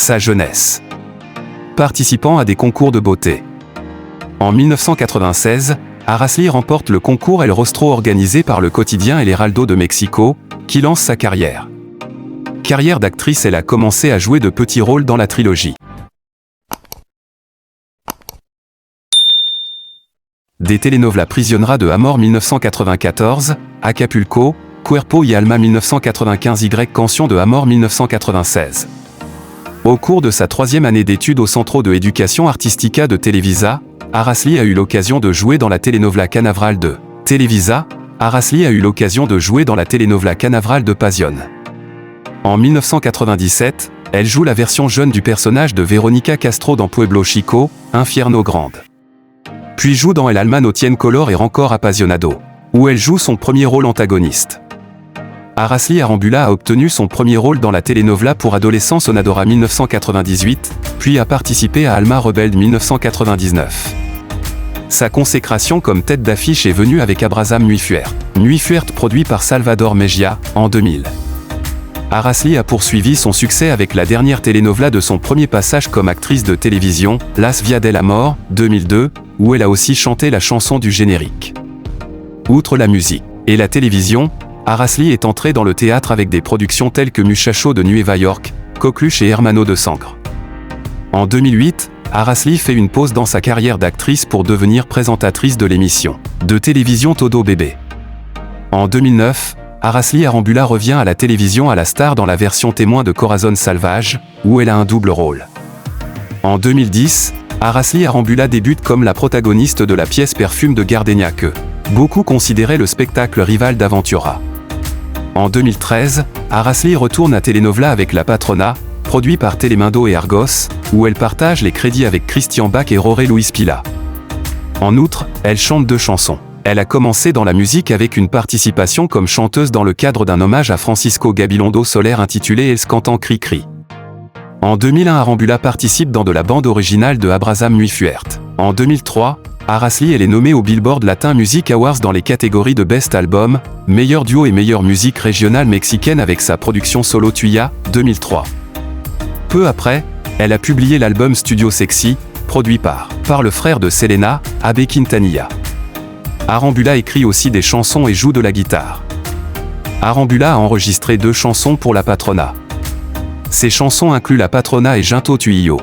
Sa jeunesse. Participant à des concours de beauté. En 1996, Aracely remporte le concours El Rostro organisé par le quotidien El Heraldo de Mexico, qui lance sa carrière. Carrière d'actrice, elle a commencé à jouer de petits rôles dans la trilogie des telenovelas Prisionera de Amor 1994, Acapulco, Cuerpo y Alma 1995 y Canción de Amor 1996. Au cours de sa troisième année d'études au Centro de Educación Artística de Televisa, Aracely a eu l'occasion de jouer dans la telenovela Canaveral de Televisa. Aracely a eu l'occasion de jouer dans la telenovela Canaveral de Pasión. En 1997, elle joue la version jeune du personnage de Verónica Castro dans Pueblo Chico, Infierno Grande. Puis joue dans El Alma no tiene color et Rancor Apasionado, où elle joue son premier rôle antagoniste. Aracely Arambula a obtenu son premier rôle dans la telenovela pour adolescents Sonadora 1998, puis a participé à Alma Rebelde 1999. Sa consécration comme tête d'affiche est venue avec Abraham Nuit Fuerte. Nuit Fuerte produit par Salvador Mejia, en 2000. Aracely a poursuivi son succès avec la dernière telenovela de son premier passage comme actrice de télévision, Las Vía del Amor, 2002, où elle a aussi chanté la chanson du générique. Outre la musique et la télévision, Aracely est entrée dans le théâtre avec des productions telles que Muchacho de Nueva York, Coqueluche et Hermano de Sangre. En 2008, Aracely fait une pause dans sa carrière d'actrice pour devenir présentatrice de l'émission de télévision Todo Bébé. En 2009, Aracely Arambula revient à la télévision à la star dans la version témoin de Corazón Salvaje, où elle a un double rôle. En 2010, Aracely Arambula débute comme la protagoniste de la pièce Perfume de Gardenia que beaucoup considéraient le spectacle rival d'Aventura. En 2013, Aracely retourne à Telenovela avec La Patrona, produit par Telemundo et Argos, où elle partage les crédits avec Christian Bach et Jorge Luis Pila. En outre, elle chante 2 chansons. Elle a commencé dans la musique avec une participation comme chanteuse dans le cadre d'un hommage à Francisco Gabilondo Soler intitulé Els Cantan Cri Cri. En 2001, Arambula participe dans de la bande originale de Abraham Nuit Fuerte. En 2003, Aracely est nommée au Billboard Latin Music Awards dans les catégories de Best Album, Meilleur duo et Meilleure musique régionale mexicaine avec sa production solo Tuya, 2003. Peu après, elle a publié l'album Studio Sexy, produit par le frère de Selena, Abe Quintanilla. Arambula écrit aussi des chansons et joue de la guitare. Arambula a enregistré 2 chansons pour La Patrona. Ces chansons incluent La Patrona et Junto Tuyo.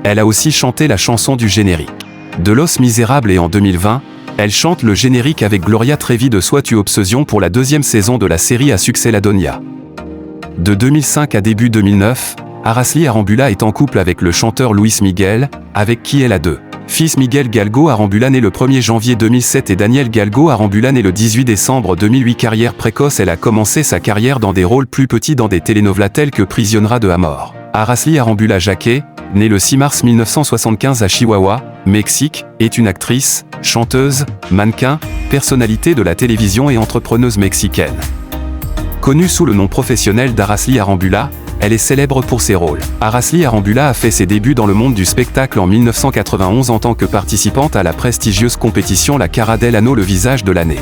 Elle a aussi chanté la chanson du générique de Los Misérables et en 2020, elle chante le générique avec Gloria Trevi de Sois tu Obsession pour la 2e saison de la série à succès La Donia. De 2005 à début 2009, Aracely Arambula est en couple avec le chanteur Luis Miguel, avec qui elle a 2 fils, Miguel Galgo Arambula né le 1er janvier 2007 et Daniel Galgo Arambula né le 18 décembre 2008. Carrière précoce, elle a commencé sa carrière dans des rôles plus petits dans des telenovelas telles que Prisionera de Amor. Aracely Arambula Jaque, née le 6 mars 1975 à Chihuahua, Mexique, est une actrice, chanteuse, mannequin, personnalité de la télévision et entrepreneuse mexicaine. Connue sous le nom professionnel d'Aracely Arambula, elle est célèbre pour ses rôles. Aracely Arambula a fait ses débuts dans le monde du spectacle en 1991 en tant que participante à la prestigieuse compétition La Cara del Ano, le visage de l'année.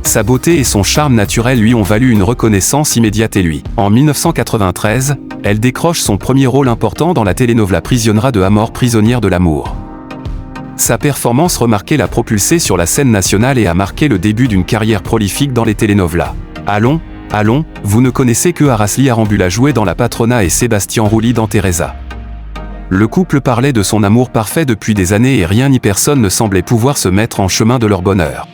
Sa beauté et son charme naturel lui ont valu une reconnaissance immédiate et lui. En 1993, elle décroche son premier rôle important dans la telenovela Prisionera de Amor, prisonnière de l'amour. Sa performance remarquée l'a propulsée sur la scène nationale et a marqué le début d'une carrière prolifique dans les telenovelas. Allons, vous ne connaissez que Aracely Arambula jouée dans La Patrona et Sébastien Rulli dans Teresa. Le couple parlait de son amour parfait depuis des années et rien ni personne ne semblait pouvoir se mettre en chemin de leur bonheur.